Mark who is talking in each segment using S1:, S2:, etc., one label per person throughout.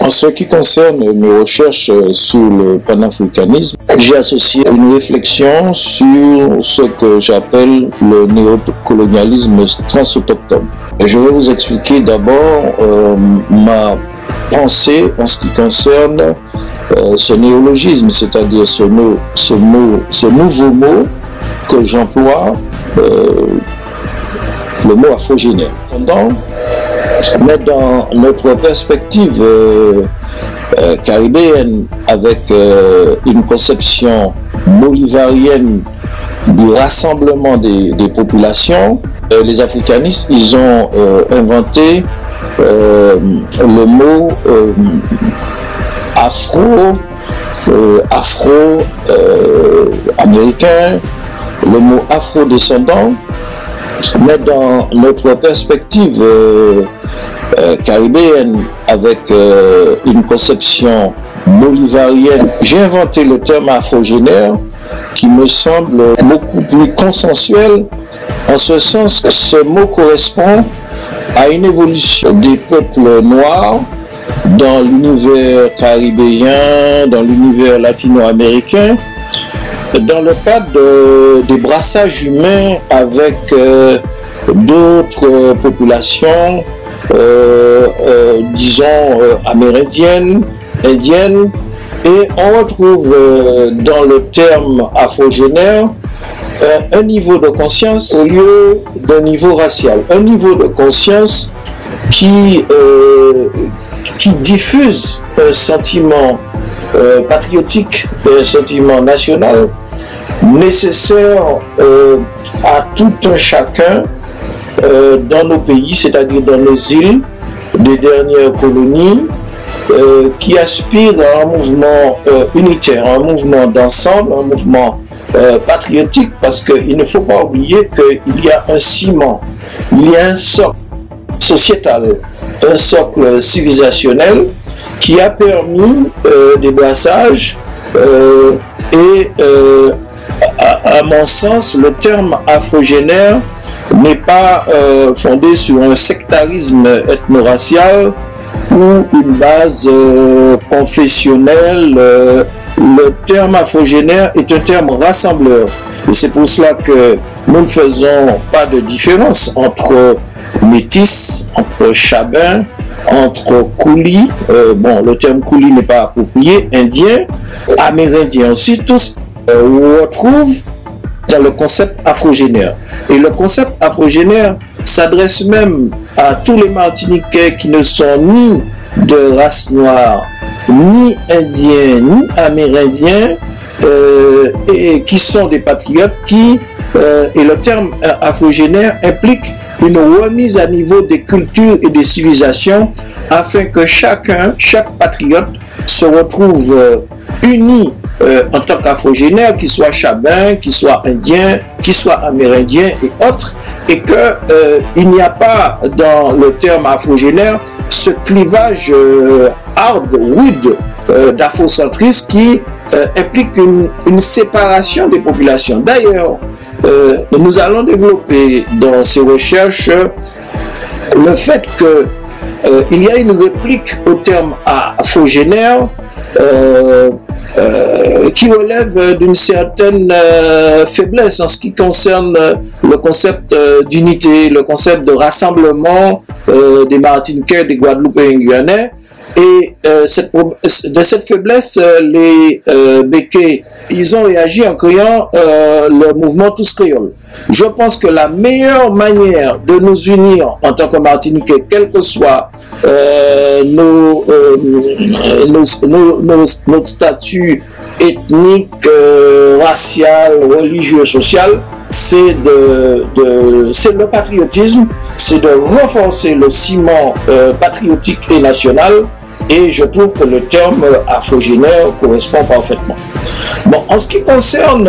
S1: En ce qui concerne mes recherches sur le panafricanisme, j'ai associé une réflexion sur ce que j'appelle le néocolonialisme transautochtone. Je vais vous expliquer d'abord ma pensée en ce qui concerne ce néologisme, c'est-à-dire ce nouveau mot que j'emploie, le mot afrogénère. Mais dans notre perspective caribéenne, avec une conception bolivarienne du rassemblement des populations, les africanistes, ils ont inventé le mot afro-américain, le mot afro-descendant. Mais dans notre perspective caribéenne, avec une conception bolivarienne, j'ai inventé le terme afrogénère qui me semble beaucoup plus consensuel, en ce sens que ce mot correspond à une évolution des peuples noirs dans l'univers caribéen, dans l'univers latino-américain, dans le cadre des brassages humains avec d'autres populations, disons amérindiennes, indiennes, et on retrouve dans le terme afrogénère un niveau de conscience au lieu d'un niveau racial, un niveau de conscience qui diffuse un sentiment patriotique, un sentiment national nécessaire à tout un chacun dans nos pays, c'est-à-dire dans nos îles des dernières colonies, qui aspirent à un mouvement unitaire, un mouvement d'ensemble, un mouvement patriotique, parce qu'il ne faut pas oublier qu'il y a un ciment, il y a un socle sociétal, un socle civilisationnel qui a permis des brassages et à mon sens, le terme afrogénère n'est pas fondé sur un sectarisme ethno-racial ou une base confessionnelle. Le terme afrogénère est un terme rassembleur. Et c'est pour cela que nous ne faisons pas de différence entre métis, entre chabin, entre coulis, bon, le terme coulis n'est pas approprié, indien, amérindien aussi, tous on retrouve dans le concept afrogénère. Et le concept afrogénère s'adresse même à tous les Martiniquais qui ne sont ni de race noire, ni indiens, ni amérindiens, et qui sont des patriotes et le terme afrogénère implique une remise à niveau des cultures et des civilisations afin que chaque patriote se retrouve uni en tant qu'afrogénère, qu'il soit chabin, qu'il soit indien, qu'il soit amérindien et autres, et qu'il n'y a pas dans le terme afrogénère ce clivage hard, rude, d'afrocentrisme qui implique une séparation des populations. D'ailleurs, nous allons développer dans ces recherches le fait qu'il y a une réplique au terme afrogénère qui relève d'une certaine faiblesse en ce qui concerne le concept d'unité, le concept de rassemblement des Martiniquais, des Guadeloupéens et Guyanais. Et de cette faiblesse, les Békés, ils ont réagi en créant le mouvement Tous Créoles. Je pense que la meilleure manière de nous unir en tant que Martiniquais, quel que soit notre statut ethnique, racial, religieux, social, c'est le patriotisme, c'est de renforcer le ciment patriotique et national. Et je trouve que le terme afrogénère correspond parfaitement. Bon, en ce qui concerne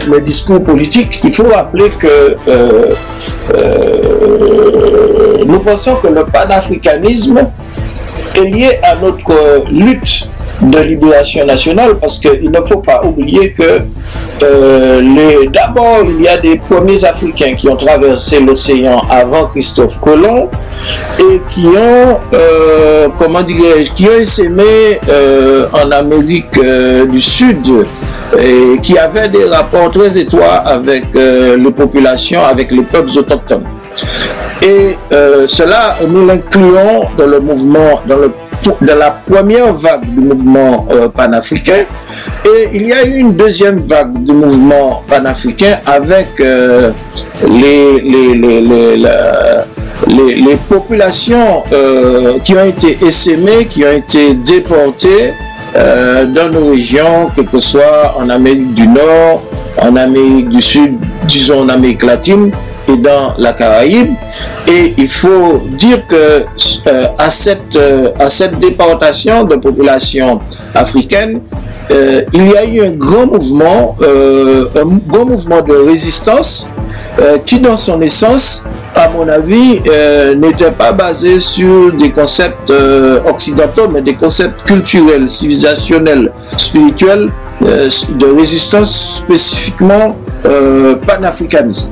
S1: le discours politique, il faut rappeler que nous pensons que le panafricanisme est lié à notre lutte de libération nationale, parce qu'il ne faut pas oublier que d'abord il y a des premiers Africains qui ont traversé l'océan avant Christophe Colomb et qui ont, comment dirais-je, qui ont essaimé en Amérique du Sud et qui avaient des rapports très étroits avec les populations, avec les peuples autochtones. Et cela, nous l'incluons dans le mouvement, dans la première vague du mouvement panafricain. Et il y a eu une deuxième vague du mouvement panafricain avec les populations qui ont été essaimées, qui ont été déportées dans nos régions, que ce soit en Amérique du Nord, en Amérique du Sud, disons en Amérique latine et dans la Caraïbe. Et il faut dire que à cette déportation de populations africaines, il y a eu un grand mouvement de résistance qui, dans son essence, à mon avis, n'était pas basé sur des concepts occidentaux, mais des concepts culturels, civilisationnels, spirituels, de résistance spécifiquement panafricaniste.